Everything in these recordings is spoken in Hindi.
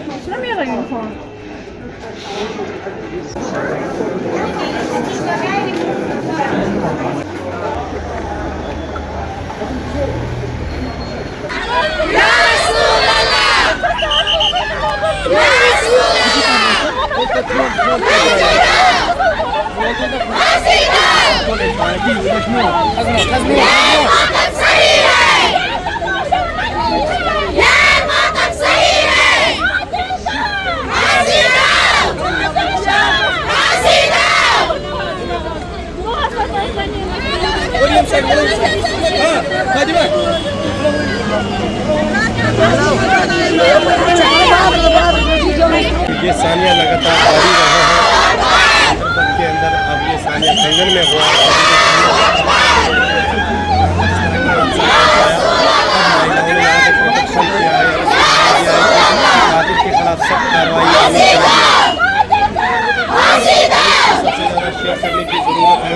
दूसरा मेरा यूनिफॉर्म ये सानिया लगातार जारी रहे हैं के अंदर। अब ये सानिया कंगन में हुआ के खिलाफ सख्त कार्रवाई शेयर करने की जरूरत है।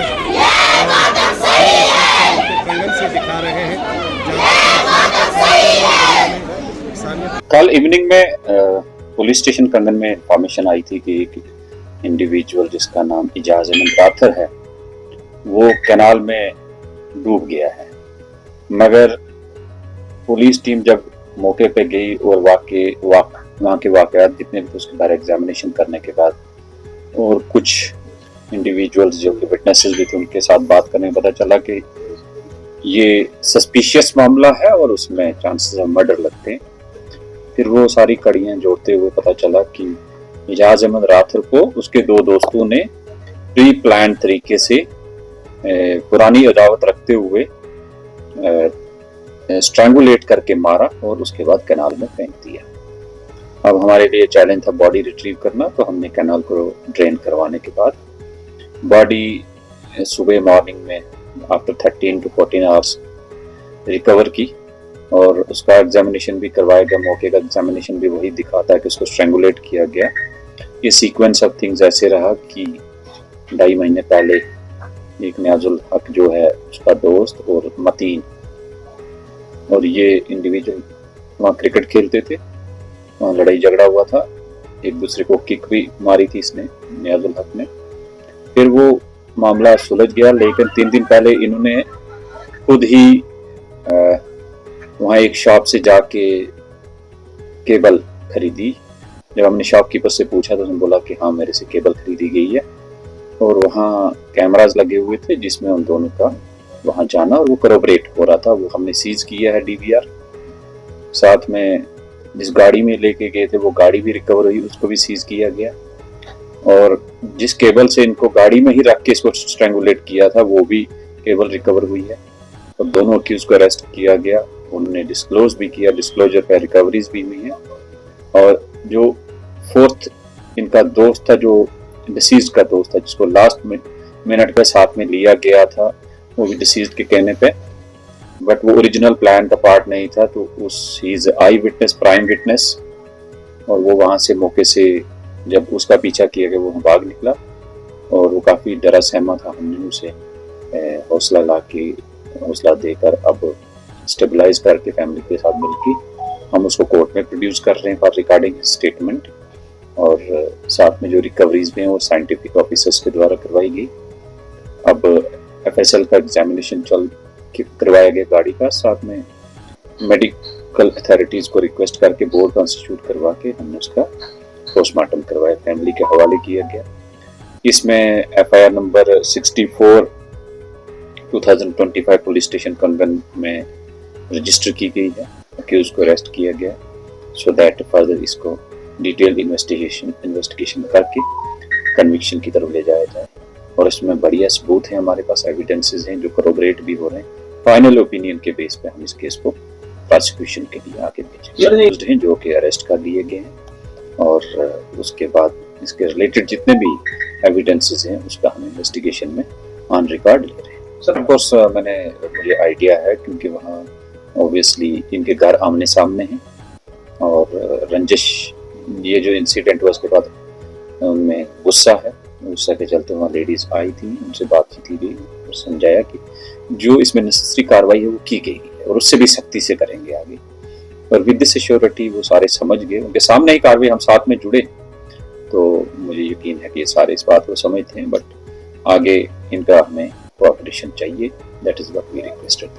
कंगन से दिखा रहे हैं। कल इवनिंग में पुलिस स्टेशन कंगन में इंफॉर्मेशन आई थी कि एक इंडिविजुअल जिसका नाम इजाज अहमद राथर है वो कैनाल में डूब गया है। मगर पुलिस टीम जब मौके पे गई और वहाँ के वाकयात जितने भी उसके बारे एग्जामिनेशन करने के बाद और कुछ इंडिविजुअल्स जो कि विटनेसेस भी थे उनके साथ बात करने में पता चला कि ये सस्पिशियस मामला है और उसमें चांसेस ऑफ मर्डर लगते हैं। फिर वो सारी कड़ियां जोड़ते हुए पता चला कि इजाज अहमद राथर को उसके दो दोस्तों ने प्री प्लान तरीके से पुरानी अदावत रखते हुए स्ट्रैंगुलेट करके मारा और उसके बाद कैनाल में फेंक दिया। अब हमारे लिए चैलेंज था बॉडी रिट्रीव करना, तो हमने कैनाल को ड्रेन करवाने के बाद बॉडी सुबह मॉर्निंग में आफ्टर 13 to 14 आवर्स रिकवर की और उसका एग्जामिनेशन भी करवाया गया। मौके का एग्जामिनेशन भी वही दिखाता है कि उसको स्ट्रैंगुलेट किया गया। ये सीक्वेंस ऑफ थिंग्स ऐसे रहा कि 2.5 महीने पहले एक नियाजुल हक जो है उसका दोस्त और मतीन और ये इंडिविजुअल वहाँ क्रिकेट खेलते थे, वहाँ लड़ाई झगड़ा हुआ था, एक दूसरे को किक भी मारी थी इसने नियाजुल हक ने। फिर वो मामला सुलझ गया, लेकिन 3 दिन पहले इन्होंने खुद ही वहाँ एक शॉप से जाके केबल खरीदी। जब हमने शॉपकीपर से पूछा तो उसने बोला कि हाँ मेरे से केबल खरीदी गई है और वहाँ कैमरास लगे हुए थे जिसमें उन दोनों का वहाँ जाना और वो करोबरेट हो रहा था। वो हमने सीज किया है DVR। साथ में जिस गाड़ी में लेके गए थे वो गाड़ी भी रिकवर हुई, उसको भी सीज किया गया और जिस केबल से इनको गाड़ी में ही रख के इसको स्ट्रैंगुलेट किया था वो भी केबल रिकवर हुई है और दोनों अक्यूज को अरेस्ट किया गया। उन्होंने डिस्क्लोज भी किया, डिस्क्लोजर पे रिकवरीज भी हुई है। और जो फोर्थ इनका दोस्त था, जो डिसीज्ड का दोस्त था जिसको लास्ट मिनट पे साथ में लिया गया था, वो भी डिसीज्ड के कहने पे, बट वो ओरिजिनल प्लान का पार्ट नहीं था, तो उस he is I witness, prime witness, और वो वहाँ से मौके से जब उसका पीछा किया गया वो भाग निकला और वो काफ़ी डरा सहमा था। हमने उसे हौसला देकर अब स्टेबलाइज करके फैमिली के साथ मिलकर हम उसको कोर्ट में प्रोड्यूस कर रहे हैं फॉर रिकॉर्डिंग स्टेटमेंट और साथ में जो रिकवरीज भी हैं वो साइंटिफिक ऑफिसर्स के द्वारा करवाई गई। अब FSL का एग्जामिनेशन करवाया गया गाड़ी का, साथ में मेडिकल अथॉरिटीज़ को रिक्वेस्ट करके बोर्ड कॉन्स्टिट्यूट करवा के हमने उसका पोस्टमार्टम करवाया, फैमिली के हवाले किया गया। इसमें FIR नंबर 64 2025 पुलिस स्टेशन कंगन में रजिस्टर की गई है। अक्यूज को अरेस्ट किया गया सो दैट फर्दर इसको डिटेल इन्वेस्टिगेशन करके कन्विक्शन की तरफ ले जाया जाए। और इसमें बढ़िया सबूत हैं, हमारे पास एविडेंसेस हैं जो करोबरेट भी हो रहे हैं। फाइनल ओपिनियन के बेस पे हम इस केस को प्रोसिक्यूशन के लिए आगे भेजेंगे, जो कि अरेस्ट कर लिए गए हैं। और उसके बाद इसके रिलेटेड जितने भी एविडेंसेस हैं उसका हम इन्वेस्टिगेशन में ऑन रिकॉर्ड ले रहे हैं। सर ऑफकोर्स मुझे आइडिया है, क्योंकि वहाँ ऑब्वियसली इनके घर आमने सामने हैं और रंजिश, ये जो इंसिडेंट हुआ उसके बाद उनमें गुस्सा है, गुस्सा के चलते वहाँ लेडीज आई थी, उनसे बातचीत की गई और समझाया कि जो इसमें नेसेसरी कार्रवाई है वो की गई है और उससे भी सख्ती से करेंगे आगे। और विद दिस एश्योरिटी वो सारे समझ गए, उनके सामने ही कार्रवाई, हम साथ में जुड़े, तो मुझे यकीन है कि ये सारे इस बात को समझते हैं। बट आगे इनका हमें कोऑपरेशन चाहिए, that is what we requested.